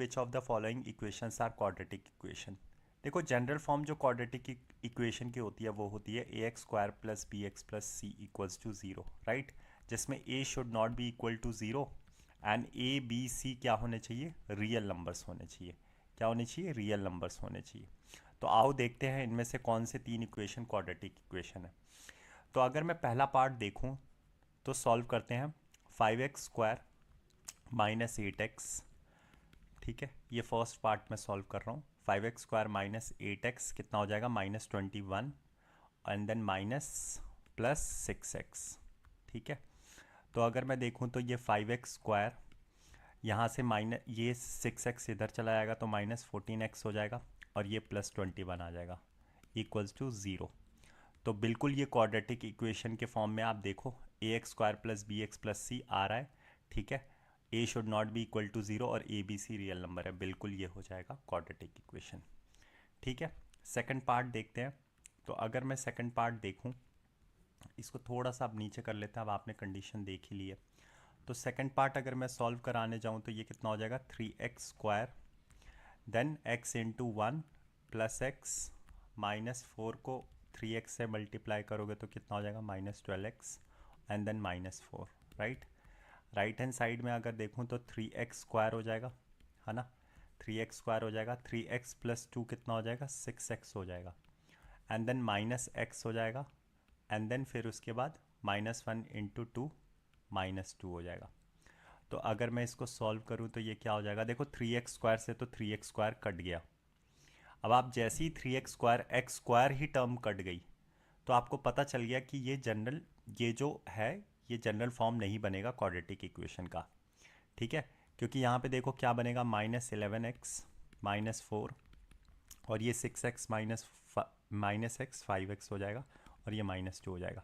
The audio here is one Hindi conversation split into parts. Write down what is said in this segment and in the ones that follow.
Which of the following equations are quadratic equation. देखो जनरल फॉर्म जो क्वाड्रेटिक इक्वेशन की होती है वो होती है a x square plus b x plus c equals to zero, right, जिसमें a should not be equal to zero and a b c क्या होने चाहिए, रियल नंबर्स होने चाहिए। क्या होने चाहिए, रियल नंबर्स होने चाहिए। तो आओ देखते हैं इनमें से कौन से तीन इक्वेशन क्वाड्रेटिक इक्वेशन है। तो अगर मैं पहला पार्ट देखूं तो सॉल्व करते हैं। 5x² माइनस 8x, ठीक है, ये फर्स्ट पार्ट में सॉल्व कर रहा हूँ। 5x² माइनस 8x कितना हो जाएगा, -21, and then minus plus 6x, ठीक है। तो अगर मैं देखूँ तो ये 5x² यहाँ से माइनस, ये 6x इधर चला जाएगा तो -14x हो जाएगा, और ये +21 आ जाएगा इक्वल्स टू ज़ीरो। तो बिल्कुल ये क्वाड्रेटिक इक्वेशन के फॉर्म में आप देखो, a x square plus b x plus c आ रहा है, ठीक है। A should not be equal to zero और a b c real number है, बिल्कुल ये हो जाएगा क्वाड्रेटिक इक्वेशन, ठीक है। सेकंड पार्ट देखते हैं। तो अगर मैं सेकंड पार्ट देखूं, इसको थोड़ा सा अब नीचे कर लेते हैं, अब आपने कंडीशन देख ही ली है। तो सेकंड पार्ट अगर मैं सॉल्व कराने जाऊं तो ये कितना हो जाएगा, 3x² then x into 1 plus x -4 को 3x से मल्टीप्लाई करोगे तो कितना हो जाएगा, -12x and then -4, right. Right hand side में अगर देखूं तो 3x² हो जाएगा, है ना, 3x² हो जाएगा। 3x प्लस 2 कितना हो जाएगा, 6x हो जाएगा, एंड देन -x हो जाएगा, एंड देन फिर उसके बाद -1 इंटू 2 -2 हो जाएगा। तो अगर मैं इसको सॉल्व करूं तो ये क्या हो जाएगा, देखो 3x² से तो 3x² कट गया। अब आप जैसे ही 3x² x² ही टर्म कट गई तो आपको पता चल गया कि ये जो है ये जनरल फॉर्म नहीं बनेगा क्वाड्रेटिक इक्वेशन का, ठीक है। क्योंकि यहाँ पे देखो क्या बनेगा, -11x -4, और ये 6x -x 5x हो जाएगा, और ये -2 हो जाएगा।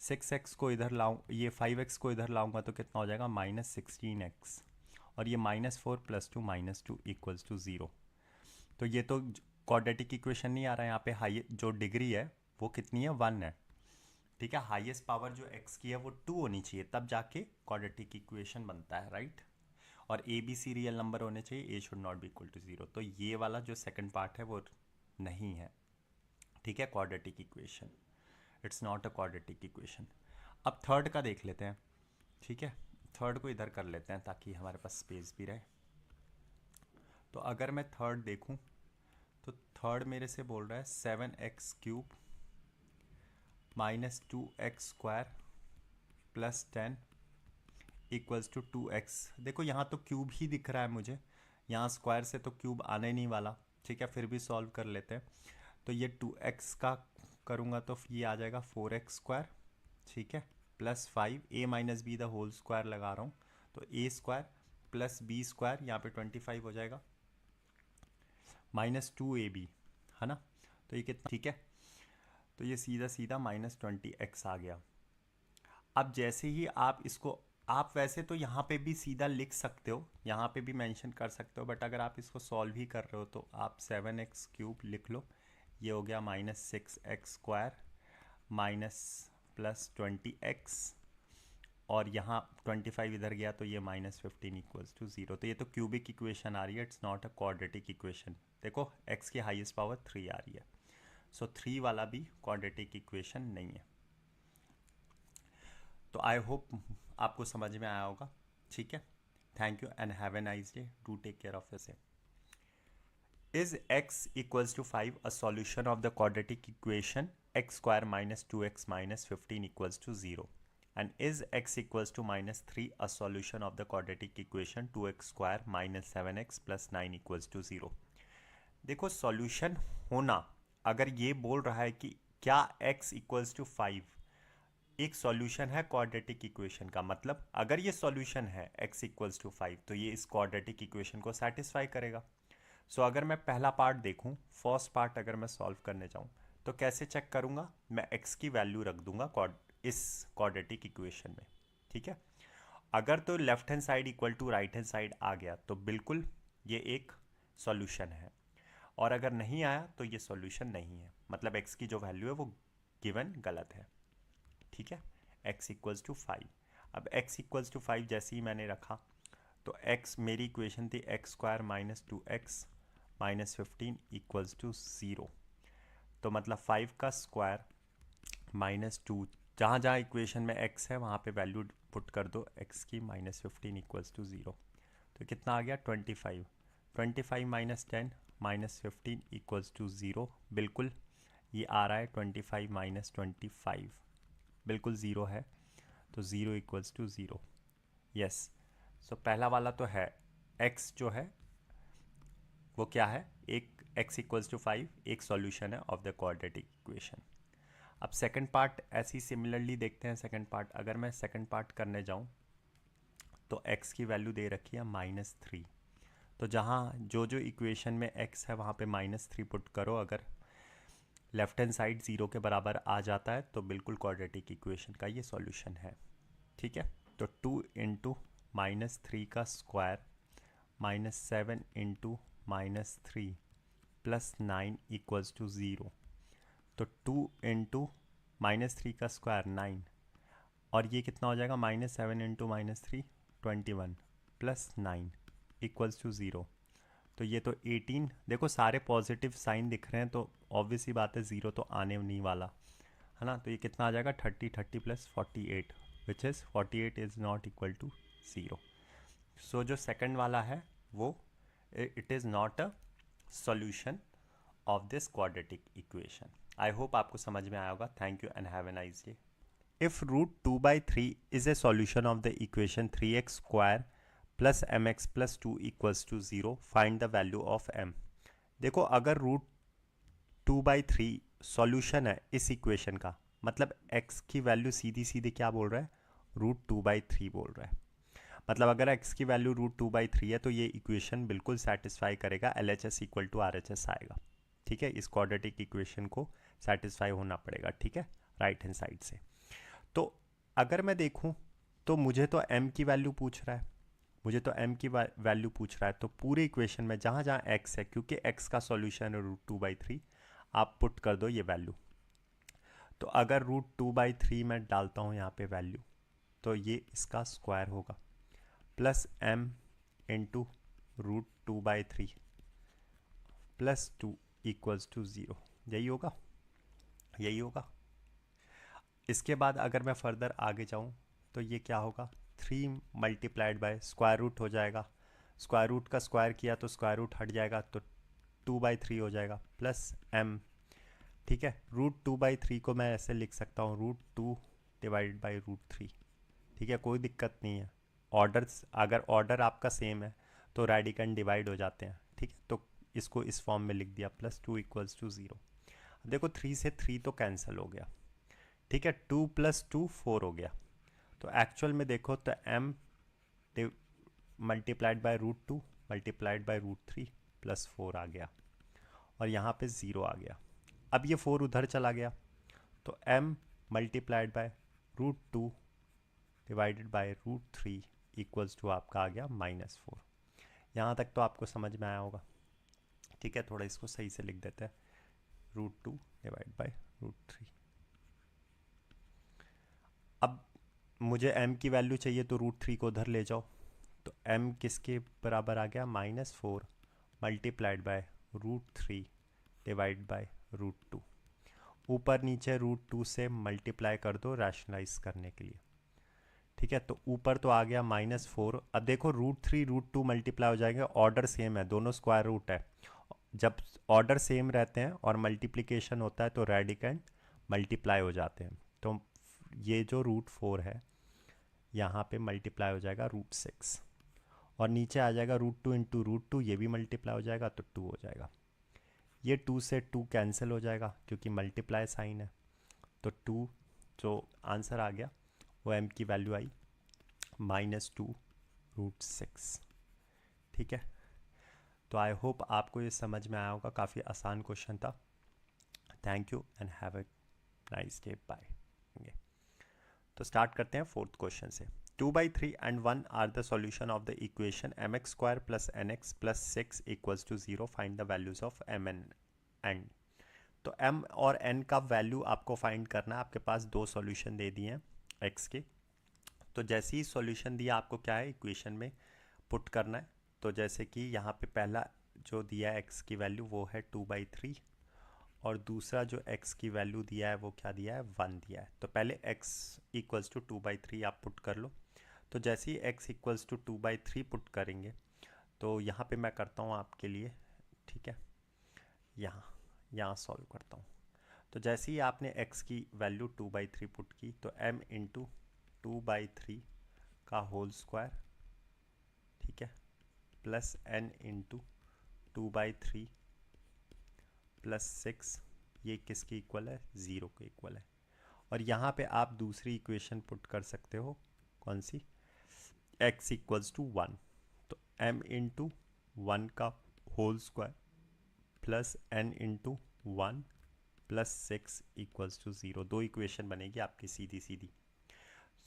6x को इधर लाऊं, ये 5x को इधर लाऊंगा तो कितना हो जाएगा, -16x, और ये -4 + 2 -2 इक्वल्स टू ज़ीरो। तो ये तो क्वाड्रेटिक इक्वेशन नहीं आ रहा है यहाँ पे। हाई जो डिग्री है वो कितनी है, 1 है, ठीक है। हाईएस्ट पावर जो x की है वो 2 होनी चाहिए, तब जाके क्वाड्रेटिक इक्वेशन बनता है, राइट। और a b c real number होने चाहिए, a should not be equal to zero. तो ये वाला जो सेकंड पार्ट है वो नहीं है, ठीक है, quadratic equation. It's not a quadratic equation. अब थर्ड का देख लेते हैं, ठीक है। थर्ड को इधर कर लेते हैं ताकि हमारे पास स्पेस भी रहे। तो अगर मैं थर्ड देखूं तो थर्ड मेरे से बोल रहा है 7x³ -2x² plus 10 equals to 2x। देखो यहाँ तो क्यूब ही दिख रहा है मुझे, यहाँ स्क्वायर से तो क्यूब आने नहीं वाला, ठीक है, फिर भी सॉल्व कर लेते हैं। तो ये 2x का करूँगा तो ये आ जाएगा 4x², ठीक है, +5 a minus b the whole square लगा रहा हूँ, तो a² प्लस b², यहाँ पे 25 हो जाएगा, -2ab, है ना। तो ये कितना, ठीक है, तो ये सीधा सीधा -20x आ गया। अब जैसे ही आप इसको, आप वैसे तो यहाँ पे भी सीधा लिख सकते हो, यहाँ पे भी मेंशन कर सकते हो, बट अगर आप इसको सॉल्व ही कर रहे हो तो आप 7x³ लिख लो, ये हो गया -6x² +20x, और यहाँ 25 इधर गया तो ये -15 इक्वल्स टू ज़ीरो। तो ये तो क्यूबिक इक्वेशन आ रही है, it's not a quadratic equation. देखो x की हाईएस्ट पावर 3 आ रही है, सो 3 वाला भी क्वाड्रेटिक इक्वेशन नहीं है। तो आई होप आपको समझ में आया होगा, ठीक है। Thank you and have a nice day, do take care of yourself. Is x equals to 5 a solution of the quadratic equation x² -2x -15 equals to zero, and is x equals to -3 a solution of the quadratic equation 2x² -7x + 9 equals to zero. देखो सॉल्यूशन होना, अगर ये बोल रहा है कि क्या x इक्वल्स टू 5 एक सॉल्यूशन है क्वाड्रेटिक इक्वेशन का, मतलब अगर ये सॉल्यूशन है x इक्वल्स टू 5 तो ये इस क्वाड्रेटिक इक्वेशन को सेटिस्फाई करेगा। सो अगर मैं पहला पार्ट देखूं, फर्स्ट पार्ट अगर मैं सॉल्व करने जाऊं तो कैसे चेक करूंगा, मैं x की वैल्यू रख दूंगा इस क्वाड्रेटिक इक्वेशन में, ठीक है। अगर तो left hand side equal to right hand side आ गया तो बिल्कुल ये एक सॉल्यूशन है, और अगर नहीं आया तो ये सॉल्यूशन नहीं है, मतलब x की जो वैल्यू है वो गिवन गलत है, ठीक है। x equals to 5। अब x इक्वल्स टू 5 जैसे ही मैंने रखा तो x मेरी इक्वेशन थी x square minus 2x minus 15 equals to 0। तो मतलब 5 का स्क्वायर माइनस 2, जहाँ जहाँ इक्वेशन में x है वहाँ पे वैल्यू पुट कर दो x की, माइनस 15 इक्वल्स टू 0। तो कितना आ गया 25। 25 माइनस 10 माइनस 15 इक्वल्स टू 0। बिल्कुल ये आ रहा है 25 माइनस 25 बिल्कुल 0 है, तो 0 इक्वल्स टू 0। यस, सो पहला वाला तो है, x जो है वो क्या है, एक x इक्वल्स टू 5 एक सॉल्यूशन है ऑफ द क्वाड्रेटिक इक्वेशन। अब सेकंड पार्ट ऐसे ही सिमिलरली देखते हैं। सेकंड पार्ट, अगर मैं सेकंड पार्ट करने जाऊं तो x की वैल्यू दे रखी है -3। तो जहां जो जो इक्वेशन में x है वहां पे -3 पुट करो, अगर लेफ्ट हैंड साइड 0 के बराबर आ जाता है तो बिल्कुल क्वाड्रेटिक इक्वेशन का ये सॉल्यूशन है। ठीक है, तो 2 इंटू -3 का square -7 into -3 plus 9 equals to 0। तो 2 इंटू -3 का स्क्वायर 9, और ये कितना हो जाएगा -7 इंटू -3 21 प्लस 9 इक्वल्स टू 0। तो ये तो 18, देखो सारे पॉजिटिव साइन दिख रहे हैं तो ऑब्वियस ही बात है 0 तो आने नहीं वाला है ना। तो ये कितना आ जाएगा 30 plus 48 which is 48 is not equal to 0। So जो सेकंड वाला है वो it is not a solution of this quadratic equation. I hope आपको समझ में आया होगा। Thank you and have a nice day. If root 2 by 3 is a solution of the equation 3x square plus mx plus 2 equals to 0, find the value of m। देखो अगर रूट 2 by 3 सॉल्यूशन है इस इक्वेशन का, मतलब x की वैल्यू सीधी सीधी क्या बोल रहा है, रूट 2 by 3 बोल रहा है। मतलब अगर x की वैल्यू रूट 2 by 3 है तो ये इक्वेशन बिल्कुल सेटिस्फाई करेगा, LHS इक्वल टू RHS आएगा। ठीक है, इस क्वाड्रेटिक इक्वेशन को सेटिस्फाई होना पड़ेगा। ठीक है, राइट हैंड साइड से। तो अगर मैं देखूं तो मुझे तो m की वैल्यू पूछ रहा है, मुझे तो m की वैल्यू पूछ रहा है। तो पूरे इक्वेशन में जहाँ जहाँ x है, क्योंकि x का सॉल्यूशन है रूट 2 by 3, आप पुट कर दो ये वैल्यू। तो अगर रूट 2 by 3 मैं डालता हूँ यहाँ पे वैल्यू, तो ये इसका स्क्वायर होगा plus m into root 2 by 3 plus 2 equals to 0। यही होगा, यही होगा। इसके बाद अगर मैं फर्दर आगे जाऊं तो ये क्या होगा, 3 मल्टीप्लाइड बाय स्क्वायर रूट हो जाएगा। स्क्वायर रूट का स्क्वायर किया तो स्क्वायर रूट हट जाएगा, तो 2/3 हो जाएगा प्लस m। ठीक है, रूट 2/3 को मैं ऐसे लिख सकता हूँ रूट 2 डिवाइडेड बाई रूट 3। ठीक है, कोई दिक्कत नहीं है। ऑर्डर्स, अगर ऑर्डर आपका सेम है तो रेडिकन डिवाइड हो जाते हैं। ठीक है, तो इसको इस फॉर्म में लिख दिया प्लस 2 इक्वल्स टू 0। देखो 3 से 3 तो कैंसिल हो गया। ठीक है, 2 प्लस 2 4 हो गया। तो एक्चुअल में देखो तो m multiplied by root 2 multiplied by root 3 plus 4 आ गया, और यहाँ पे 0 आ गया। अब ये 4 उधर चला गया, तो m multiplied by root 2 divided by root 3 equals to आपका आ गया -4। यहाँ तक तो आपको समझ में आया होगा। ठीक है, थोड़ा इसको सही से लिख देते हैं, रूट 2 डिवाइड बाय रूट 3। अब मुझे m की वैल्यू चाहिए तो रूट 3 को उधर ले जाओ, तो m किसके बराबर आ गया -4 multiplied by root 3 divide by root 2। ऊपर नीचे रूट 2 से मल्टीप्लाई कर दो रैशनलाइज करने के लिए। ठीक है, तो ऊपर तो आ गया -4। अब देखो रूट 3 रूट 2 मल्टीप्लाई हो जाएंगे, ऑर्डर सेम है, दोनों स्क्वायर रूट है। जब ऑर्डर सेम रहते हैं और मल्टीप्लिकेशन होता है तो रेडिकेंड मल्टीप्लाई हो जाते हैं। तो ये जो रूट 4 है यहाँ पे मल्टीप्लाई हो जाएगा रूट 6, और नीचे आ जाएगा रूट 2 इंटू रूट 2, ये भी मल्टीप्लाई हो जाएगा तो 2 हो जाएगा। ये 2 से 2 कैंसिल हो जाएगा क्योंकि मल्टीप्लाई साइन है, तो 2 जो आंसर आ गया वो m की वैल्यू आई -2 रूट 6। ठीक है, तो आई होप आपको ये समझ में आया होगा, काफ़ी आसान क्वेश्चन था। Thank you and have a nice day, bye. तो स्टार्ट करते हैं फोर्थ क्वेश्चन से। 2/3 and 1 are the solution of the equation mx square plus nx plus 6 equals to 0. Find the values of m and n। तो m और n का वैल्यू आपको फाइंड करना है। आपके पास दो सॉल्यूशन दे दिए हैं x के, तो जैसे ही सॉल्यूशन दिया आपको क्या है इक्वेशन में पुट करना है। तो जैसे कि यहाँ पे पहला जो दिया है x की वैल्यू वो है 2/3 और दूसरा जो x की वैल्यू दिया है वो क्या दिया है 1 दिया है। तो पहले x इक्वल्स टू 2/3 आप पुट कर लो। तो जैसे ही x इक्वल्स टू 2/3 पुट करेंगे तो यहाँ पे मैं करता हूँ आपके लिए, ठीक है, यहाँ सॉल्व करता हूँ। तो जैसे ही आपने x की वैल्यू 2/3 पुट की तो m इंटू 2/3 का होल स्क्वायर, ठीक है, प्लस n इंटू 2/3 प्लस 6, ये किसके इक्वल है 0 के इक्वल है। और यहाँ पे आप दूसरी इक्वेशन पुट कर सकते हो, कौन सी, x इक्वल्स टू 1। तो m इंटू 1 का whole square plus n into 1 plus 6 equals to 0। दो इक्वेशन बनेगी आपकी सीधी सीधी।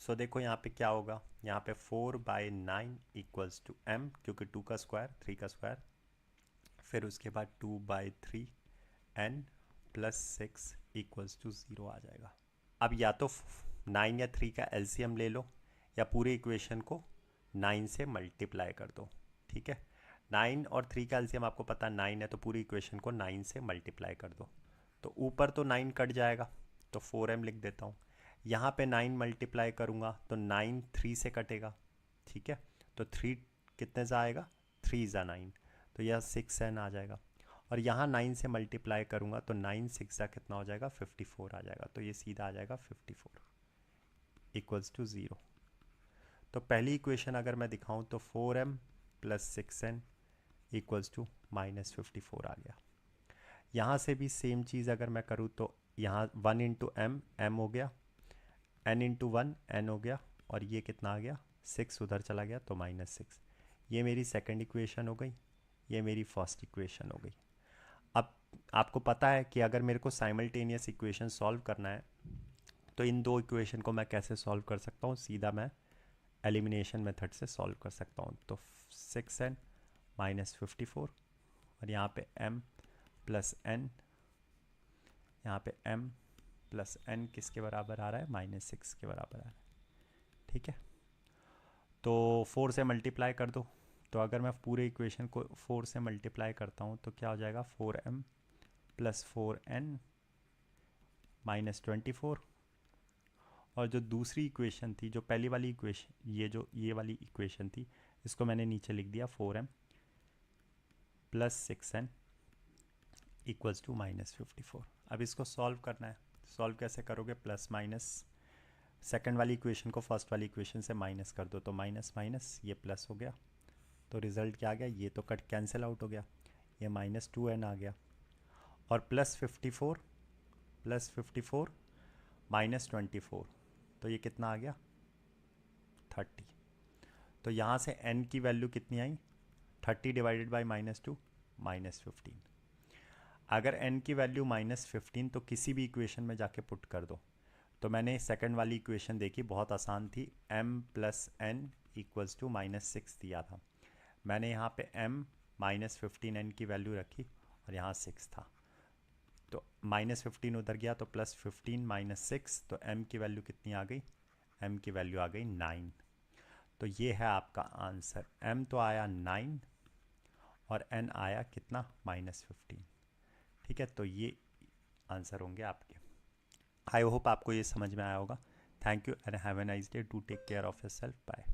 सो देखो यहाँ पे क्या होगा, यहाँ पे 4/9 इक्वल्स टू m, क्योंकि 2 का स्क्वायर 3 का स्क्वायर, फिर उसके बाद 2/3 n प्लस 6 इक्वल्स टू 0 आ जाएगा। अब या तो 9 या 3 का एलसीएम ले लो या पूरे इक्वेशन को 9 से मल्टीप्लाई कर दो, ठीक है। 9 और 3 का एलसीएम आपको पता 9 है, तो पूरी इक्वेशन को 9 से मल्टीप्लाई कर दो। तो ऊपर तो 9 कट जाएगा तो 4m लिख देता हूँ। यहाँ पे 9 मल्टीप्लाई करूँगा तो 9 3 से कटेगा, ठीक है। तो 3 कितने से आएगा, 3 ज़ा 9, तो यह 6n आ जाएगा। और यहाँ 9 से मल्टीप्लाई करूँगा तो 9 6 ज़ा कितना हो जाएगा 54 आ जाएगा। तो ये सीधा आ जाएगा 54 इक्वल्स टू 0। तो पहली इक्वेशन अगर मैं दिखाऊँ तो 4m plus 6n equals to -54 आ गया। यहाँ से भी सेम चीज़ अगर मैं करूँ तो यहाँ 1 इंटू m हो गया, n इंटू 1 n हो गया, और ये कितना आ गया 6 उधर चला गया तो -6। ये मेरी सेकंड इक्वेशन हो गई, ये मेरी फर्स्ट इक्वेशन हो गई। अब आपको पता है कि अगर मेरे को साइमल्टेनियस इक्वेशन सॉल्व करना है तो इन दो इक्वेशन को मैं कैसे सॉल्व कर सकता हूँ, सीधा मैं एलिमिनेशन मेथड से सॉल्व कर सकता हूँ। तो 6n -54 और यहाँ पे m प्लस n, यहाँ पे m प्लस n किसके बराबर आ रहा है, -6 के बराबर आ रहा है, ठीक है। तो 4 से मल्टीप्लाई कर दो। तो अगर मैं पूरे इक्वेशन को 4 से मल्टीप्लाई करता हूँ तो क्या हो जाएगा 4m प्लस 4n -24। और जो दूसरी इक्वेशन थी, जो पहली वाली इक्वेशन, ये वाली इक्वेशन थी, इसको मैंने नीचे लिख दिया 4m plus 6n equals to -54। अब इसको सॉल्व करना है। सॉल्व कैसे करोगे, प्लस माइनस, सेकंड वाली इक्वेशन को फर्स्ट वाली इक्वेशन से माइनस कर दो तो माइनस माइनस ये प्लस हो गया। तो रिज़ल्ट क्या आ गया, ये तो कट कैंसिल आउट हो गया, ये -2n आ गया। और प्लस 54 -24 तो ये कितना आ गया 30। तो यहाँ से n की वैल्यू कितनी आई 30 डिवाइडेड बाई -2 -15। अगर n की वैल्यू -15 तो किसी भी इक्वेशन में जाके पुट कर दो। तो मैंने सेकंड वाली इक्वेशन देखी, बहुत आसान थी, m plus n equals to -6 दिया था। मैंने यहाँ पे m -15n की वैल्यू रखी और यहाँ 6 था, तो -15 उधर गया तो +15 -6, तो m की वैल्यू कितनी आ गई, m की वैल्यू आ गई 9। तो ये है आपका आंसर, m तो आया 9 और n आया कितना -15, ठीक है। तो ये आंसर होंगे आपके। आई होप आपको ये समझ में आया होगा। Thank you and have a nice day, do take care of yourself, bye.